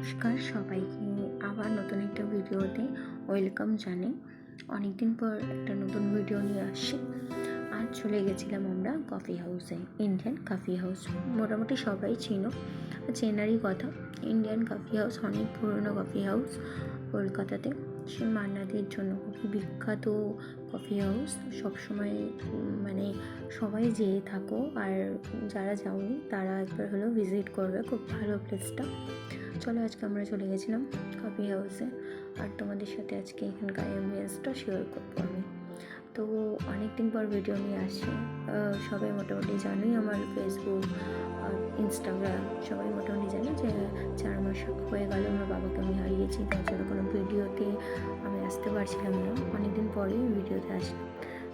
নমস্কার সবাইকে আবার নতুন একটা ভিডিওতে ওয়েলকাম জানাই। অনেকদিন পর একটা নতুন ভিডিও নিয়ে আসছি। আজ চলে গেছিলাম আমরা কফি হাউসে, ইন্ডিয়ান কফি হাউস। মোটামুটি সবাই চেনারই কথা। ইন্ডিয়ান কফি হাউস অনেক পুরনো কফি হাউস কলকাতাতে। সে মান্নাদের জন্য খুবই বিখ্যাত কফি হাউস। সবসময় মানে সবাই যেয়ে থাকো, আর যারা যাওনি তারা একবার হলেও ভিজিট করবে, খুব ভালো প্লেসটা। চলো আজকে আমরা চলে গেছিলাম কফি হাউসে, আর তোমাদের সাথে আজকে এখানকার অ্যাম্বিয়েন্সটা শেয়ার করবো আমি। তো অনেকদিন পর ভিডিও নিয়ে আসছি। সবাই মোটামুটি জানোই, আমার ফেসবুক আর ইনস্টাগ্রাম সবাই মোটামুটি জানে যে 4 মাস হয়ে গেল আমার বাবাকে আমি হারিয়েছি। তার জন্য কোনো ভিডিওতে আমি আসতে পারছিলাম না, অনেকদিন পরেই ভিডিওতে আসলাম।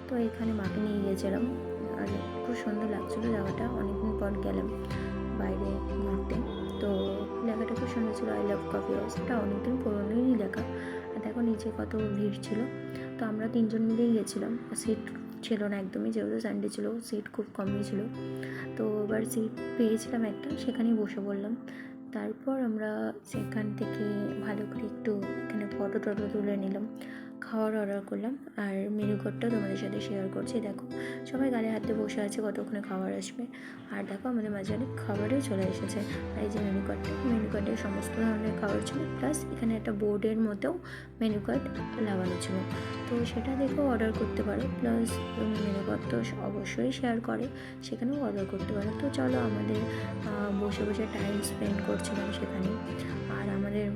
তো এখানে মাকে নিয়ে গিয়েছিলাম, আর খুব সুন্দর লাগছিলো জায়গাটা। অনেকদিন পর গেলাম বাইরে ঘুরতে। তো লেখাটা খুব সুন্দর ছিল, আই লাভ কফি হাউস। এটা অনেকদিন পুরনোই লেখা। আর দেখো নিচে কত ভিড় ছিল। তো আমরা 3 জন মিলেই গেছিলাম। সিট ছিল না একদমই, যেহেতু সানডে ছিল, সিট খুব কমই ছিল। তো এবার সিট পেয়েছিলাম একটা, সেখানেই বসে পড়লাম। তারপর আমরা সেখান থেকে ভালো করে একটু এখানে ফটো টটো তুলে নিলাম, খাওয়ার অর্ডার করলাম। আর মেনু কোডটা তোমাদের সাথে শেয়ার করছি। দেখো সবাই গালে হাতে বসে আছে, কতক্ষণে খাবার আসবে। আর দেখো আমাদের মাঝে অনেক খাবারও চলে এসেছে। আর এই যে মেনু কার্ডে সমস্ত ধরনের খাবার ছিল, প্লাস এখানে একটা বোর্ডের মতেও মেনু কার্ড লাগানো ছিল। তো সেটা দেখেও অর্ডার করতে পারো, প্লাস মেনু কার্ড তো অবশ্যই শেয়ার করে, সেখানেও অর্ডার করতে পারো। তো চলো আমাদের বসে বসে টাইম স্পেন্ড করছিলাম সেখানে। আর আমাদের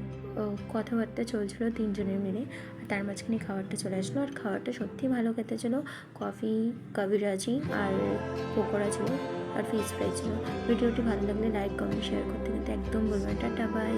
কথাবার্তা চলছিল 3 জনের মিলে। আর তার মাঝখানে খাবারটা চলে আসলো, আর খাবারটা সত্যিই ভালো খেতে ছিল। কফি, কাবিরাজি আর পকোড়া ছিল, আর ফিশ ফ্রাই ছিল। ভিডিওটি ভালো লাগলে লাইক, কমেন্ট, শেয়ার করতে কিন্তু একদম বলবেন। Tata, by.